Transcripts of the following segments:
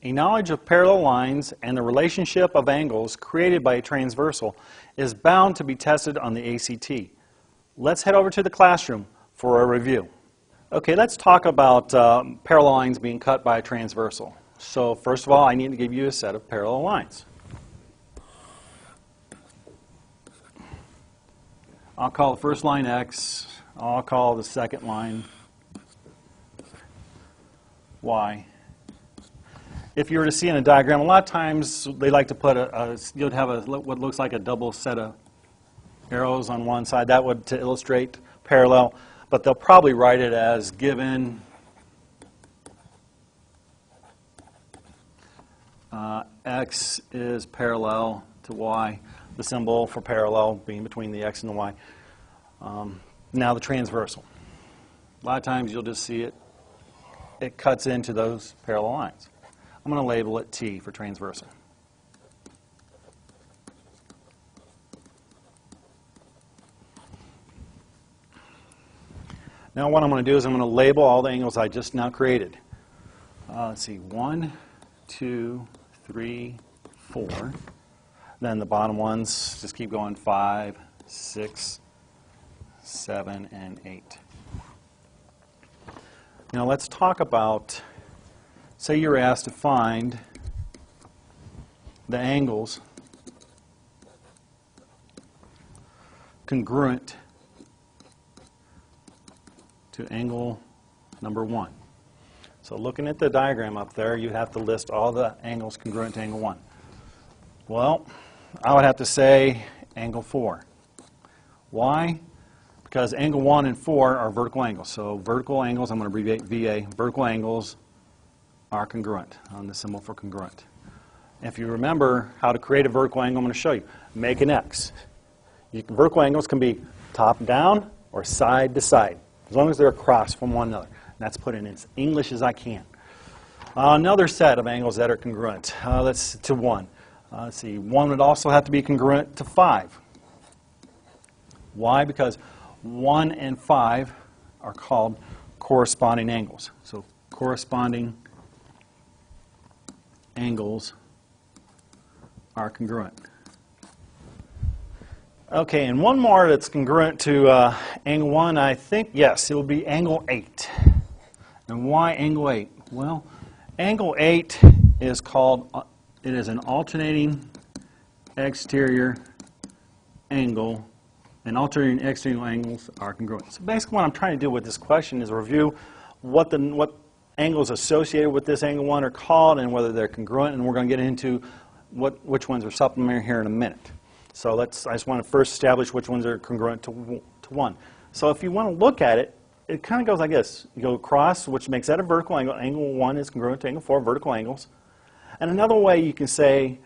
A knowledge of parallel lines and the relationship of angles created by a transversal is bound to be tested on the ACT. Let's head over to the classroom for a review. Okay, let's talk about parallel lines being cut by a transversal. So first of all, I need to give you a set of parallel lines. I'll call the first line X. I'll call the second line Y. If you were to see in a diagram, a lot of times they like to put you'd have what looks like a double set of arrows on one side. That would to illustrate parallel, but they'll probably write it as given X is parallel to Y, the symbol for parallel being between the X and the Y. Now the transversal. A lot of times you'll just see it cuts into those parallel lines. I'm going to label it T for transversal. Now what I'm going to do is I'm going to label all the angles I just now created. Let's see, 1, 2, 3, 4. Then the bottom ones just keep going, 5, 6, 7, and 8. Now let's talk about, say you're asked to find the angles congruent to angle number 1. So looking at the diagram up there, you have to list all the angles congruent to angle 1. Well, I would have to say angle 4. Why? Because angle 1 and 4 are vertical angles. So vertical angles, I'm going to abbreviate VA, vertical angles are congruent on the symbol for congruent. If you remember how to create a vertical angle, I'm going to show you. Make an X. Vertical angles can be top down or side to side, as long as they're across from one another. And that's put in as English as I can. Another set of angles that are congruent, to 1. Let's see, 1 would also have to be congruent to 5. Why? Because 1 and 5 are called corresponding angles. So corresponding angles are congruent. Okay, and one more that's congruent to angle 1, I think, yes, it will be angle 8. And why angle 8? Well, angle 8 is called, it is an alternating exterior angle, and alternating exterior angles are congruent. So basically what I'm trying to do with this question is review what angles associated with this angle 1 are called and whether they're congruent, and we're going to get into which ones are supplementary here in a minute. So I just want to first establish which ones are congruent to 1. So if you want to look at it, it kind of goes like this. You go across, which makes that a vertical angle. Angle 1 is congruent to angle 4, vertical angles. And another way you can say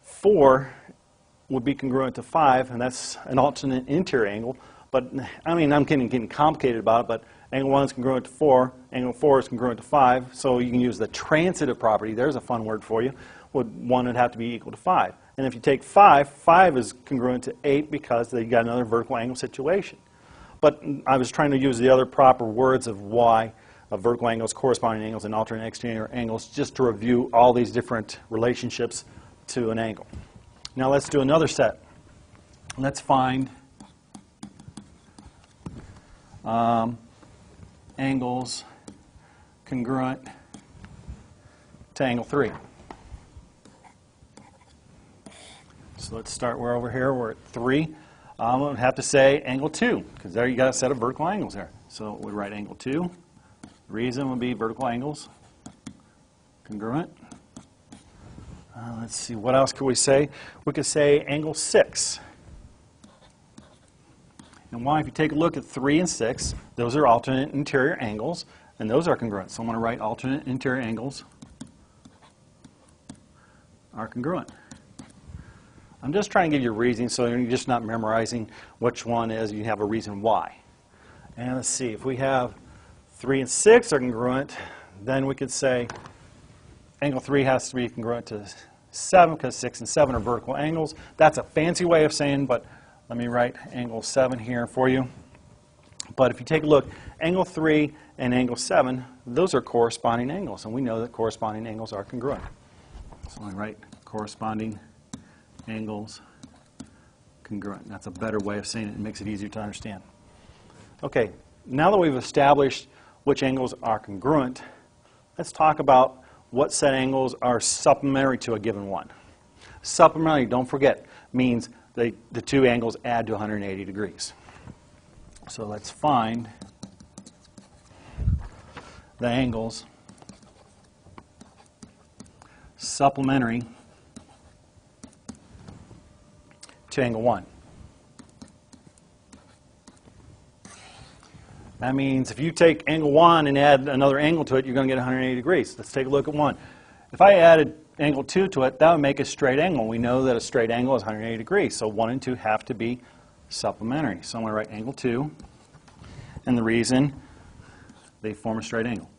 4 would be congruent to 5, and that's an alternate interior angle. But, I mean, I'm getting complicated about it, but angle 1 is congruent to 4, angle 4 is congruent to 5, so you can use the transitive property. There's a fun word for you. 1 would have to be equal to 5. And if you take 5, 5 is congruent to 8 because you got another vertical angle situation. But I was trying to use the other proper words of why vertical angles, corresponding angles, and alternate exterior angles, just to review all these different relationships to an angle. Now let's do another set. Let's find angles congruent to angle 3. So let's start, we're over here, we're at 3. I'm going to have to say angle 2, because there you got a set of vertical angles there. So we write angle 2. The reason would be vertical angles congruent. Let's see, what else could we say? We could say angle 6. And why? If you take a look at 3 and 6, those are alternate interior angles, and those are congruent. So I'm going to write alternate interior angles are congruent. I'm just trying to give you a reason, so you're just not memorizing which one is. You have a reason why. And let's see, if we have 3 and 6 are congruent, then we could say angle 3 has to be congruent to 7 because 6 and 7 are vertical angles. That's a fancy way of saying, but let me write angle 7 here for you. But if you take a look, angle 3 and angle 7 those are corresponding angles, and we know that corresponding angles are congruent. So I write corresponding angles congruent. That's a better way of saying it. It makes it easier to understand. Okay, now that we've established which angles are congruent, let's talk about what set angles are supplementary to a given one. Supplementary, don't forget, means the two angles add to 180 degrees. So let's find the angles supplementary to angle 1. That means if you take angle 1 and add another angle to it, you're going to get 180 degrees. Let's take a look at 1. If I added angle 2 to it, that would make a straight angle. We know that a straight angle is 180 degrees, so 1 and 2 have to be supplementary. So I'm going to write angle 2, and the reason they form a straight angle.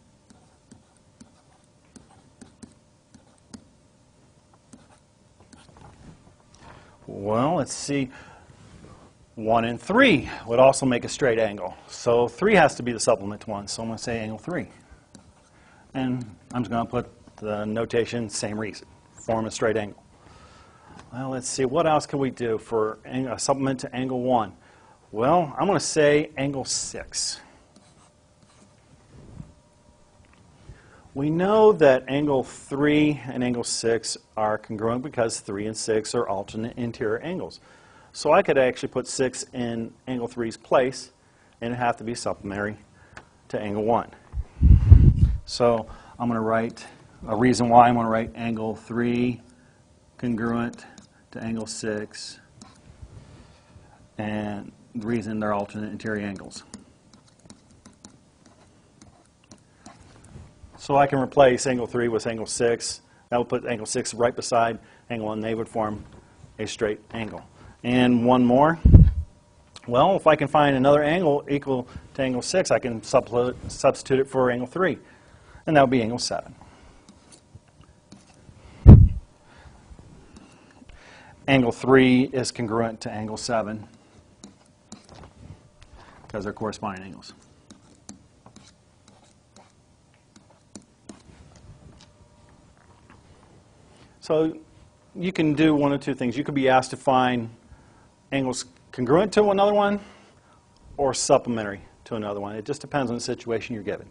Well, let's see. 1 and 3 would also make a straight angle. So 3 has to be the supplement to 1. So I'm going to say angle 3. And I'm just going to put the notation, same reason. Form a straight angle. Well, let's see. What else can we do for a supplement to angle 1? Well, I'm going to say angle 6. We know that angle 3 and angle 6 are congruent because 3 and 6 are alternate interior angles. So I could actually put 6 in angle 3's place, and it have to be supplementary to angle 1. So I'm going to write a reason why I'm going to write angle 3 congruent to angle 6, and the reason they're alternate interior angles. So I can replace angle 3 with angle 6. That will put angle 6 right beside angle 1. They would form a straight angle. And one more. Well, if I can find another angle equal to angle 6, I can substitute it for angle 3. And that would be angle 7. Angle 3 is congruent to angle 7 because they're corresponding angles. So you can do one of two things. You could be asked to find angles congruent to another one or supplementary to another one. It just depends on the situation you're given.